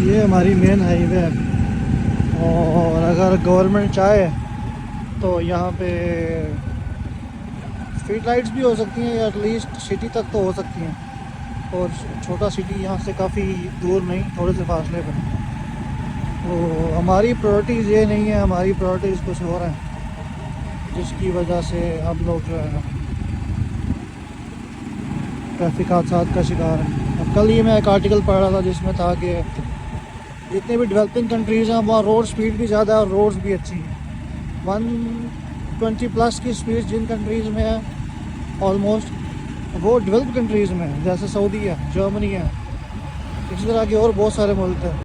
ये हमारी main highway है, और अगर गवर्नमेंट चाहे तो यहाँ पे स्ट्रीट लाइट्स भी हो सकती हैं, या एटलीस्ट सिटी तक तो हो सकती हैं। और छोटा सिटी यहाँ से काफ़ी दूर नहीं, थोड़े से फासले पर। तो हमारी प्रायोरिटीज़ ये नहीं है, हमारी प्रायोरिटीज़ कुछ और हैं, जिसकी वजह से हम लोग जो है ट्रैफिक हादसात का शिकार हैं। अब कल ही मैं एक आर्टिकल पढ़ रहा था जिसमें था कि जितने भी डेवलपिंग कंट्रीज़ हैं वहाँ रोड स्पीड भी ज़्यादा है और रोड्स भी अच्छी हैं। 120 प्लस की स्पीड जिन कंट्रीज़ में है ऑलमोस्ट, वो डेवलप्ड कंट्रीज़ में है, जैसे सऊदी है, जर्मनी है, इसी तरह के और बहुत सारे मुल्क हैं।